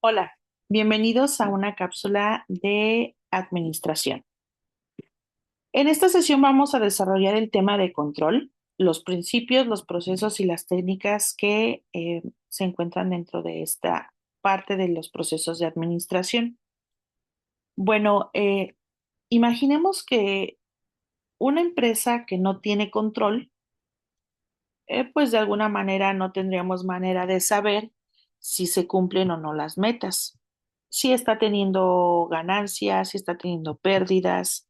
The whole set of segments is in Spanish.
Hola, bienvenidos a una cápsula de administración. En esta sesión vamos a desarrollar el tema de control, los principios, los procesos y las técnicas que se encuentran dentro de esta parte de los procesos de administración. Bueno, imaginemos que una empresa que no tiene control, pues de alguna manera no tendríamos manera de saber si se cumplen o no las metas, si está teniendo ganancias, si está teniendo pérdidas,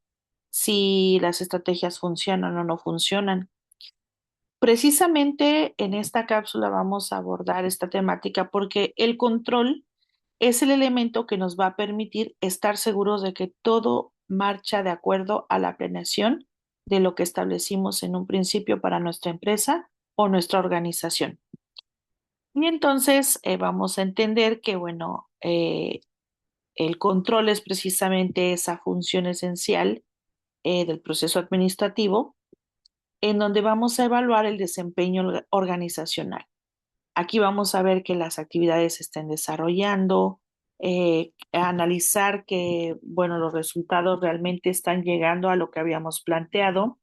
si las estrategias funcionan o no funcionan. Precisamente en esta cápsula vamos a abordar esta temática porque el control es el elemento que nos va a permitir estar seguros de que todo marcha de acuerdo a la planeación de lo que establecimos en un principio para nuestra empresa o nuestra organización. Y entonces vamos a entender que, bueno, el control es precisamente esa función esencial del proceso administrativo en donde vamos a evaluar el desempeño organizacional. Aquí vamos a ver que las actividades se estén desarrollando, analizar que, bueno, los resultados realmente están llegando a lo que habíamos planteado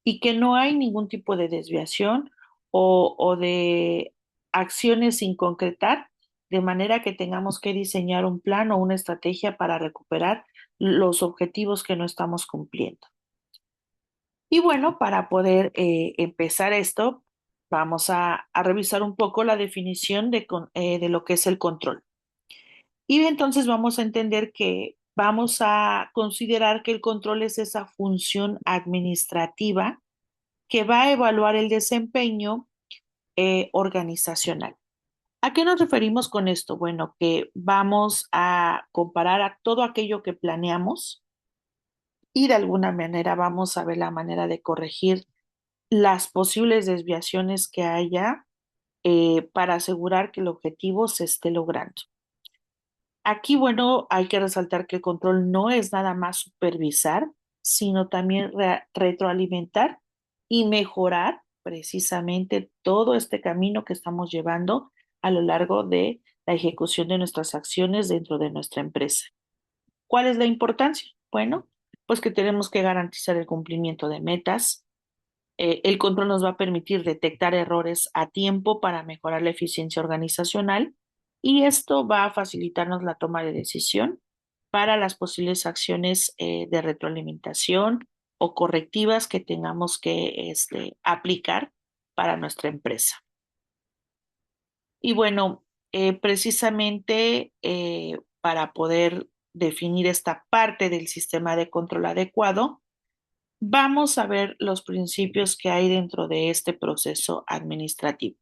y que no hay ningún tipo de desviación o de acciones sin concretar, de manera que tengamos que diseñar un plan o una estrategia para recuperar los objetivos que no estamos cumpliendo. Y bueno, para poder empezar esto, vamos a revisar un poco la definición de lo que es el control. Y entonces vamos a entender que vamos a considerar que el control es esa función administrativa que va a evaluar el desempeño organizacional. ¿A qué nos referimos con esto? Bueno, que vamos a comparar a todo aquello que planeamos y de alguna manera vamos a ver la manera de corregir las posibles desviaciones que haya para asegurar que el objetivo se esté logrando. Aquí, bueno, hay que resaltar que el control no es nada más supervisar, sino también retroalimentar y mejorar precisamente todo este camino que estamos llevando a lo largo de la ejecución de nuestras acciones dentro de nuestra empresa. ¿Cuál es la importancia? Bueno, pues que tenemos que garantizar el cumplimiento de metas. El control nos va a permitir detectar errores a tiempo para mejorar la eficiencia organizacional y esto va a facilitarnos la toma de decisión para las posibles acciones de retroalimentación o correctivas que tengamos que aplicar para nuestra empresa. Y bueno, precisamente para poder definir esta parte del sistema de control adecuado, vamos a ver los principios que hay dentro de este proceso administrativo.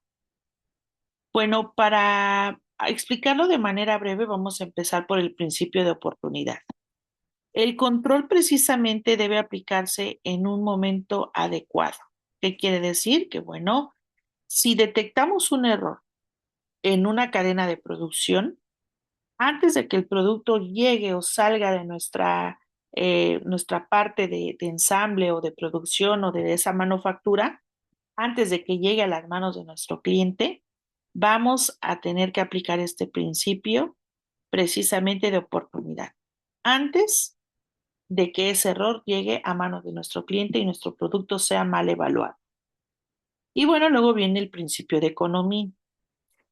Bueno, para explicarlo de manera breve, vamos a empezar por el principio de oportunidad. El control precisamente debe aplicarse en un momento adecuado. ¿Qué quiere decir? Que, bueno, si detectamos un error en una cadena de producción, antes de que el producto llegue o salga de nuestra parte de ensamble o de producción o de esa manufactura, antes de que llegue a las manos de nuestro cliente, vamos a tener que aplicar este principio precisamente de oportunidad, antes de que ese error llegue a manos de nuestro cliente y nuestro producto sea mal evaluado. Y bueno, luego viene el principio de economía.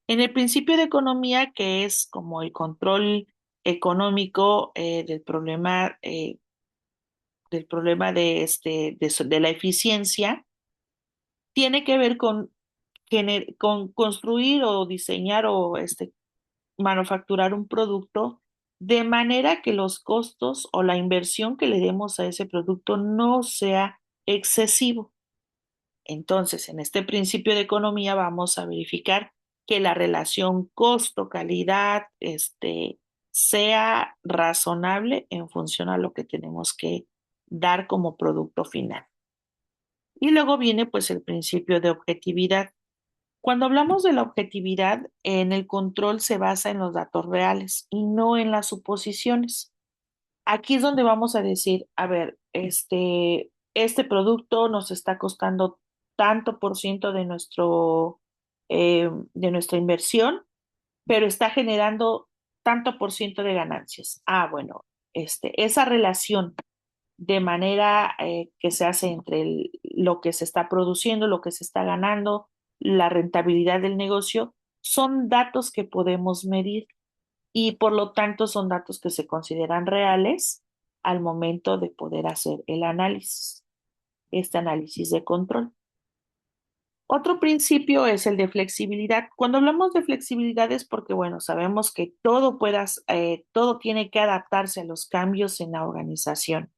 En el principio de economía, que es como el control económico del problema de la eficiencia, tiene que ver con construir o diseñar o manufacturar un producto de manera que los costos o la inversión que le demos a ese producto no sea excesivo. Entonces, en este principio de economía vamos a verificar que la relación costo-calidad, sea razonable en función a lo que tenemos que dar como producto final. Y luego viene pues el principio de objetividad. Cuando hablamos de la objetividad, en el control se basa en los datos reales y no en las suposiciones. Aquí es donde vamos a decir, a ver, este producto nos está costando tanto por ciento de nuestra inversión, pero está generando tanto por ciento de ganancias. Ah, bueno, esa relación de manera que se hace entre lo que se está produciendo, lo que se está ganando, la rentabilidad del negocio, son datos que podemos medir y por lo tanto son datos que se consideran reales al momento de poder hacer el análisis, este análisis de control. Otro principio es el de flexibilidad. Cuando hablamos de flexibilidad es porque, bueno, sabemos que todo tiene que adaptarse a los cambios en la organización,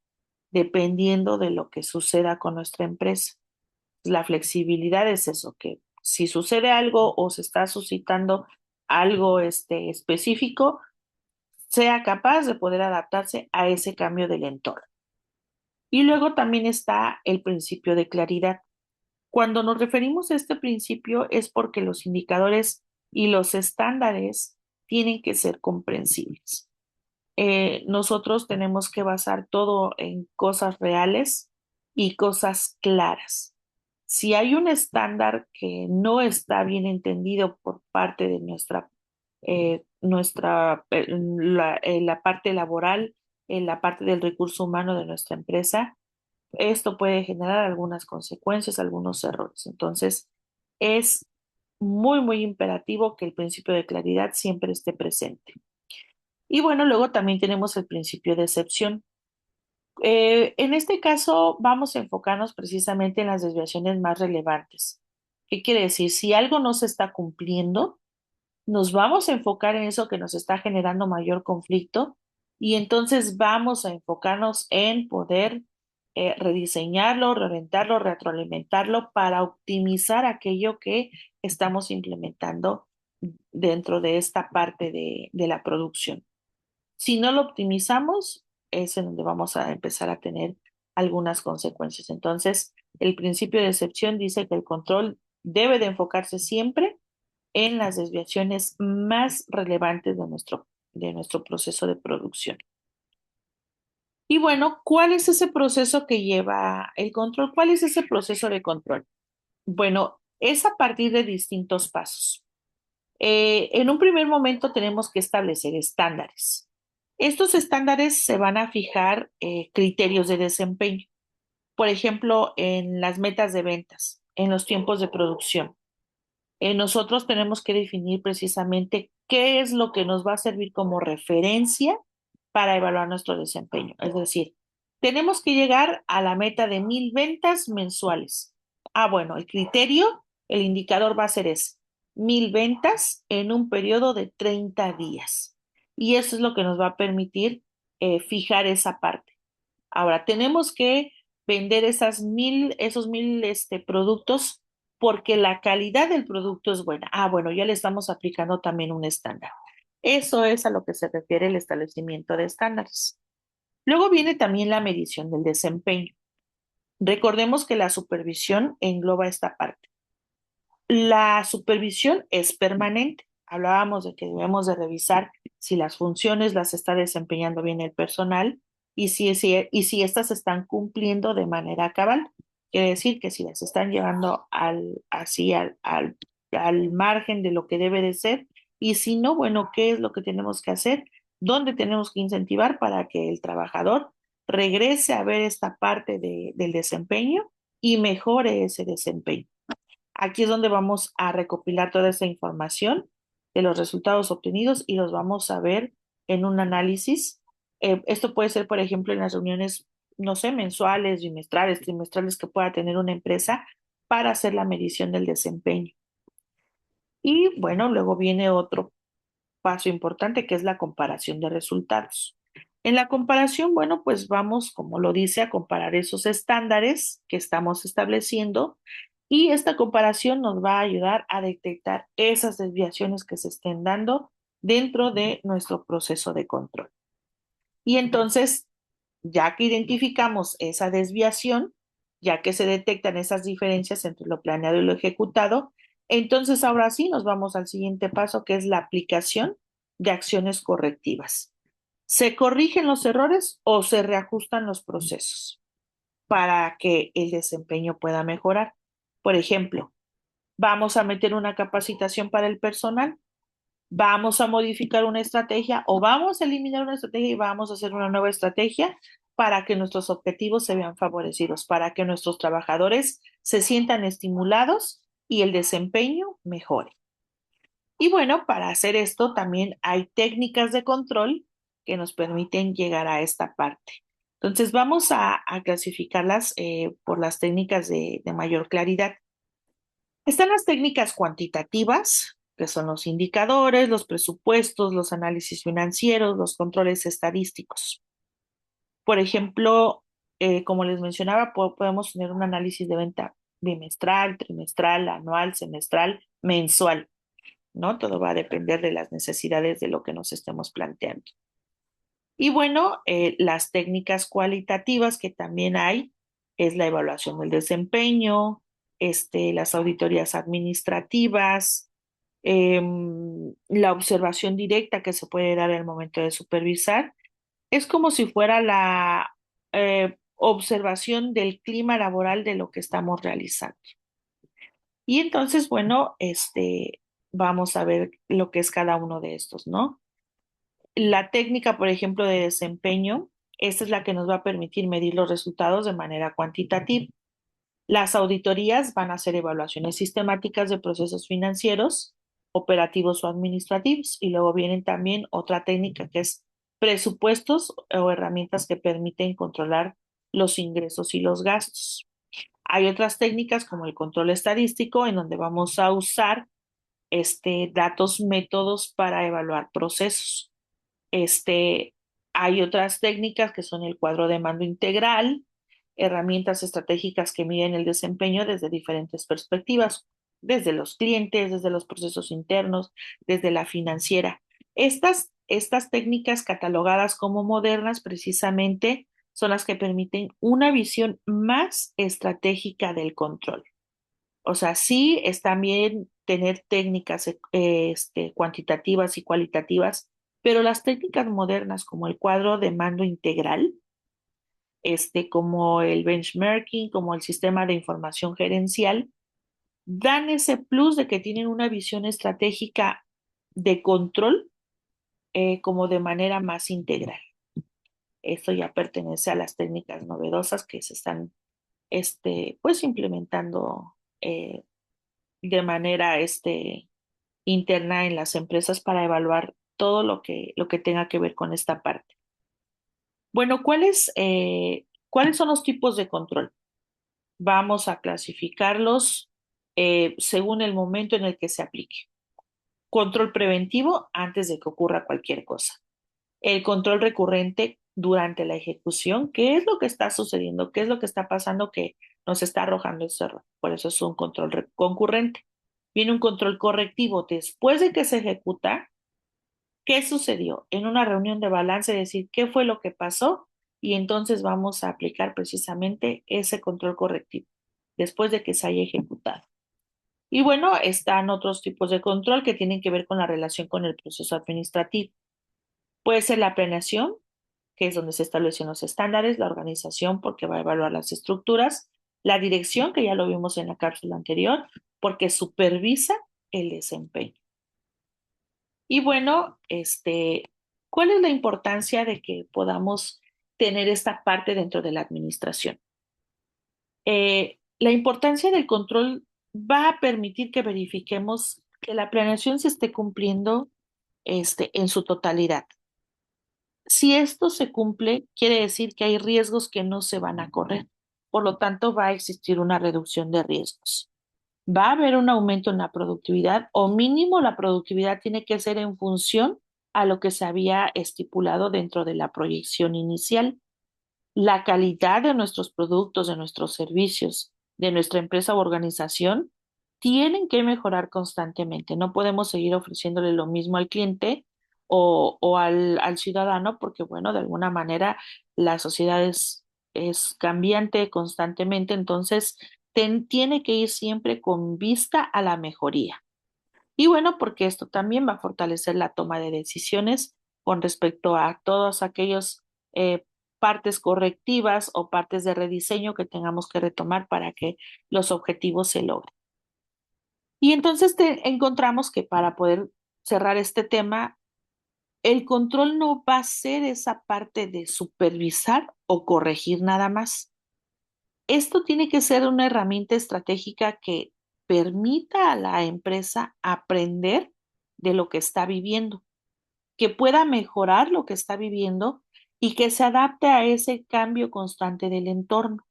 dependiendo de lo que suceda con nuestra empresa. La flexibilidad es eso, que si sucede algo o se está suscitando algo específico, sea capaz de poder adaptarse a ese cambio del entorno. Y luego también está el principio de claridad. Cuando nos referimos a este principio es porque los indicadores y los estándares tienen que ser comprensibles. Nosotros tenemos que basar todo en cosas reales y cosas claras. Si hay un estándar que no está bien entendido por parte de la parte laboral, en la parte del recurso humano de nuestra empresa, esto puede generar algunas consecuencias, algunos errores. Entonces, es muy, muy imperativo que el principio de claridad siempre esté presente. Y bueno, luego también tenemos el principio de excepción. En este caso, vamos a enfocarnos precisamente en las desviaciones más relevantes. ¿Qué quiere decir? Si algo no se está cumpliendo, nos vamos a enfocar en eso que nos está generando mayor conflicto y entonces vamos a enfocarnos en poder rediseñarlo, reorientarlo, retroalimentarlo para optimizar aquello que estamos implementando dentro de esta parte de la producción. Si no lo optimizamos, es en donde vamos a empezar a tener algunas consecuencias. Entonces, el principio de excepción dice que el control debe de enfocarse siempre en las desviaciones más relevantes de nuestro proceso de producción. Y bueno, ¿cuál es ese proceso que lleva el control? ¿Cuál es ese proceso de control? Bueno, es a partir de distintos pasos. En un primer momento tenemos que establecer estándares. Estos estándares se van a fijar criterios de desempeño, por ejemplo, en las metas de ventas, en los tiempos de producción. Nosotros tenemos que definir precisamente qué es lo que nos va a servir como referencia para evaluar nuestro desempeño. Es decir, tenemos que llegar a la meta de 1,000 ventas mensuales. Ah, bueno, el criterio, el indicador va a ser ese, 1,000 ventas en un periodo de 30 días. Y eso es lo que nos va a permitir fijar esa parte. Ahora, tenemos que vender esos 1,000 productos porque la calidad del producto es buena. Ah, bueno, ya le estamos aplicando también un estándar. Eso es a lo que se refiere el establecimiento de estándares. Luego viene también la medición del desempeño. Recordemos que la supervisión engloba esta parte. La supervisión es permanente. Hablábamos de que debemos de revisar si las funciones las está desempeñando bien el personal y si estas están cumpliendo de manera cabal. Quiere decir que si las están llevando así al margen de lo que debe de ser y si no, bueno, ¿qué es lo que tenemos que hacer? ¿Dónde tenemos que incentivar para que el trabajador regrese a ver esta parte del desempeño y mejore ese desempeño? Aquí es donde vamos a recopilar toda esa información de los resultados obtenidos y los vamos a ver en un análisis. Esto puede ser, por ejemplo, en las reuniones, no sé, mensuales, bimestrales, trimestrales que pueda tener una empresa para hacer la medición del desempeño. Y bueno, luego viene otro paso importante que es la comparación de resultados. En la comparación, bueno, pues vamos, como lo dice, a comparar esos estándares que estamos estableciendo y esta comparación nos va a ayudar a detectar esas desviaciones que se estén dando dentro de nuestro proceso de control. Y entonces, ya que identificamos esa desviación, ya que se detectan esas diferencias entre lo planeado y lo ejecutado, entonces ahora sí nos vamos al siguiente paso, que es la aplicación de acciones correctivas. ¿Se corrigen los errores o se reajustan los procesos para que el desempeño pueda mejorar? Por ejemplo, vamos a meter una capacitación para el personal. vamos a modificar una estrategia o vamos a eliminar una estrategia y vamos a hacer una nueva estrategia para que nuestros objetivos se vean favorecidos, para que nuestros trabajadores se sientan estimulados y el desempeño mejore. Y bueno, para hacer esto también hay técnicas de control que nos permiten llegar a esta parte. Entonces vamos a clasificarlas por las técnicas de mayor claridad. Están las técnicas cuantitativas, que son los indicadores, los presupuestos, los análisis financieros, los controles estadísticos. Por ejemplo, como les mencionaba, podemos tener un análisis de venta bimestral, trimestral, anual, semestral, mensual, ¿no? Todo va a depender de las necesidades de lo que nos estemos planteando. Y bueno, las técnicas cualitativas que también hay es la evaluación del desempeño, las auditorías administrativas, la observación directa que se puede dar al momento de supervisar. Es como si fuera la observación del clima laboral de lo que estamos realizando. Y entonces, bueno, vamos a ver lo que es cada uno de estos, ¿no? La técnica, por ejemplo, de desempeño, esta es la que nos va a permitir medir los resultados de manera cuantitativa. Las auditorías van a ser evaluaciones sistemáticas de procesos financieros, operativos o administrativos, y luego vienen también otra técnica que es presupuestos o herramientas que permiten controlar los ingresos y los gastos. Hay otras técnicas como el control estadístico, en donde vamos a usar datos, métodos para evaluar procesos. Este, Hay otras técnicas que son el cuadro de mando integral, herramientas estratégicas que miden el desempeño desde diferentes perspectivas, desde los clientes, desde los procesos internos, desde la financiera. Estas técnicas catalogadas como modernas precisamente son las que permiten una visión más estratégica del control. O sea, sí están bien tener técnicas cuantitativas y cualitativas, pero las técnicas modernas como el cuadro de mando integral, como el benchmarking, como el sistema de información gerencial, dan ese plus de que tienen una visión estratégica de control como de manera más integral. Esto ya pertenece a las técnicas novedosas que se están pues implementando de manera interna en las empresas para evaluar todo lo que tenga que ver con esta parte. Bueno, ¿cuáles son los tipos de control? Vamos a clasificarlos según el momento en el que se aplique. Control preventivo antes de que ocurra cualquier cosa. El control recurrente durante la ejecución. ¿Qué es lo que está sucediendo? ¿Qué es lo que está pasando que nos está arrojando ese error? Por eso es un control concurrente. Viene un control correctivo después de que se ejecuta. ¿Qué sucedió? En una reunión de balance, decir qué fue lo que pasó y entonces vamos a aplicar precisamente ese control correctivo después de que se haya ejecutado. Y bueno, están otros tipos de control que tienen que ver con la relación con el proceso administrativo. Puede ser la planeación, que es donde se establecen los estándares, la organización, porque va a evaluar las estructuras, la dirección, que ya lo vimos en la cápsula anterior, porque supervisa el desempeño. Y bueno, ¿cuál es la importancia de que podamos tener esta parte dentro de la administración? La importancia del control va a permitir que verifiquemos que la planeación se esté cumpliendo, en su totalidad. Si esto se cumple, quiere decir que hay riesgos que no se van a correr. Por lo tanto, va a existir una reducción de riesgos. Va a haber un aumento en la productividad o mínimo la productividad tiene que ser en función a lo que se había estipulado dentro de la proyección inicial. La calidad de nuestros productos, de nuestros servicios, de nuestra empresa o organización tienen que mejorar constantemente. No podemos seguir ofreciéndole lo mismo al cliente o al ciudadano porque, bueno, de alguna manera la sociedad es cambiante constantemente, entonces tiene que ir siempre con vista a la mejoría. Y bueno, porque esto también va a fortalecer la toma de decisiones con respecto a todos aquellos partes correctivas o partes de rediseño que tengamos que retomar para que los objetivos se logren. Y entonces encontramos que para poder cerrar este tema, el control no va a ser esa parte de supervisar o corregir nada más. Esto tiene que ser una herramienta estratégica que permita a la empresa aprender de lo que está viviendo, que pueda mejorar lo que está viviendo y que se adapte a ese cambio constante del entorno.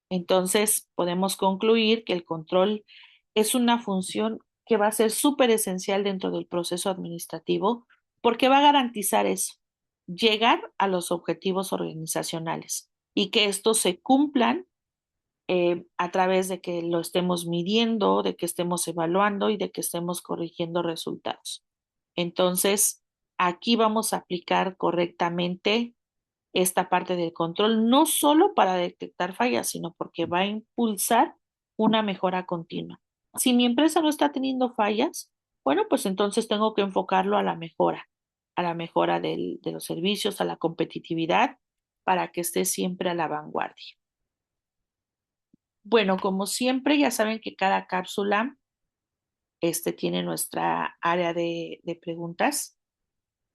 Entonces, podemos concluir que el control es una función que va a ser súper esencial dentro del proceso administrativo porque va a garantizar eso, llegar a los objetivos organizacionales y que estos se cumplan a través de que lo estemos midiendo, de que estemos evaluando y de que estemos corrigiendo resultados. Entonces, aquí vamos a aplicar correctamente esta parte del control, no solo para detectar fallas, sino porque va a impulsar una mejora continua. Si mi empresa no está teniendo fallas, bueno, pues entonces tengo que enfocarlo a la mejora de los servicios, a la competitividad, para que esté siempre a la vanguardia. Bueno, como siempre, ya saben que cada cápsula tiene nuestra área de preguntas.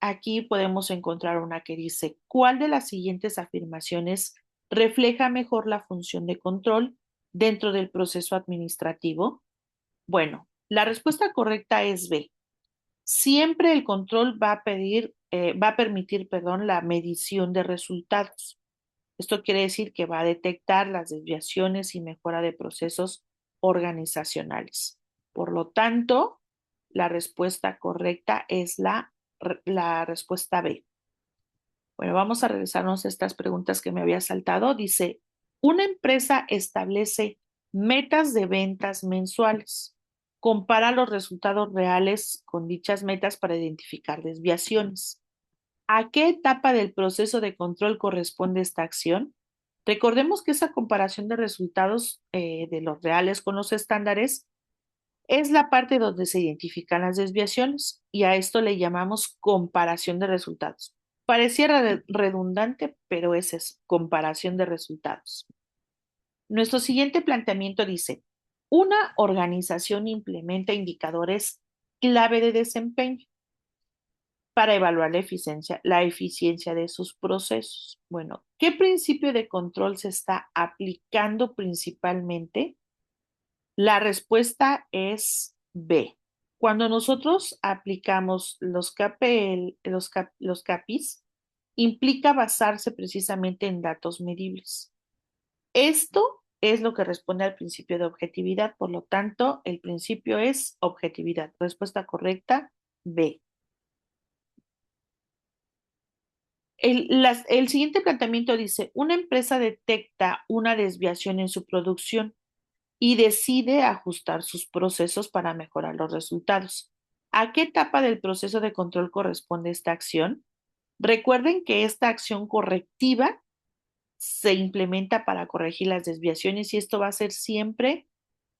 Aquí podemos encontrar una que dice, ¿cuál de las siguientes afirmaciones refleja mejor la función de control dentro del proceso administrativo? Bueno, la respuesta correcta es B. Siempre el control va a permitir, perdón, la medición de resultados. Esto quiere decir que va a detectar las desviaciones y mejora de procesos organizacionales. Por lo tanto, la respuesta correcta es la respuesta B. Bueno, vamos a regresarnos a estas preguntas que me había saltado. Dice, una empresa establece metas de ventas mensuales. Compara los resultados reales con dichas metas para identificar desviaciones. ¿A qué etapa del proceso de control corresponde esta acción? Recordemos que esa comparación de resultados de los reales con los estándares es la parte donde se identifican las desviaciones y a esto le llamamos comparación de resultados. Pareciera redundante, pero esa es comparación de resultados. Nuestro siguiente planteamiento dice, una organización implementa indicadores clave de desempeño para evaluar la eficiencia de sus procesos. Bueno, ¿qué principio de control se está aplicando principalmente? La respuesta es B. Cuando nosotros aplicamos los CAPIs, implica basarse precisamente en datos medibles. Esto es lo que responde al principio de objetividad, por lo tanto, el principio es objetividad. Respuesta correcta, B. El siguiente planteamiento dice, una empresa detecta una desviación en su producción y decide ajustar sus procesos para mejorar los resultados. ¿A qué etapa del proceso de control corresponde esta acción? Recuerden que esta acción correctiva se implementa para corregir las desviaciones y esto va a ser siempre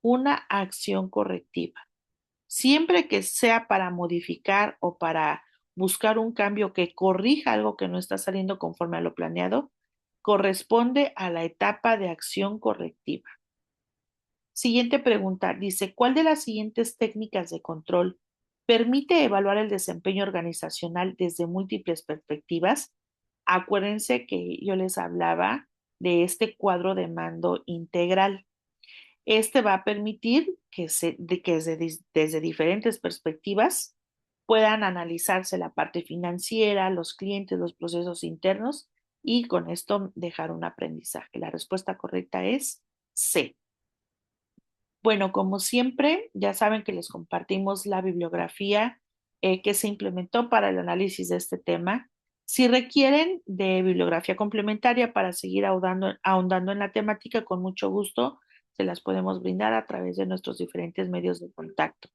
una acción correctiva. Siempre que sea para modificar o para buscar un cambio que corrija algo que no está saliendo conforme a lo planeado, corresponde a la etapa de acción correctiva. Siguiente pregunta, dice, ¿cuál de las siguientes técnicas de control permite evaluar el desempeño organizacional desde múltiples perspectivas? Acuérdense que yo les hablaba de este cuadro de mando integral. Este va a permitir que desde diferentes perspectivas puedan analizarse la parte financiera, los clientes, los procesos internos y con esto dejar un aprendizaje. La respuesta correcta es C. Bueno, como siempre, ya saben que les compartimos la bibliografía que se implementó para el análisis de este tema. Si requieren de bibliografía complementaria para seguir ahondando en la temática, con mucho gusto se las podemos brindar a través de nuestros diferentes medios de contacto.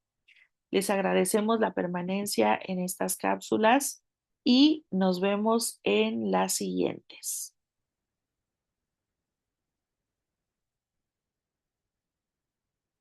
Les agradecemos la permanencia en estas cápsulas y nos vemos en las siguientes.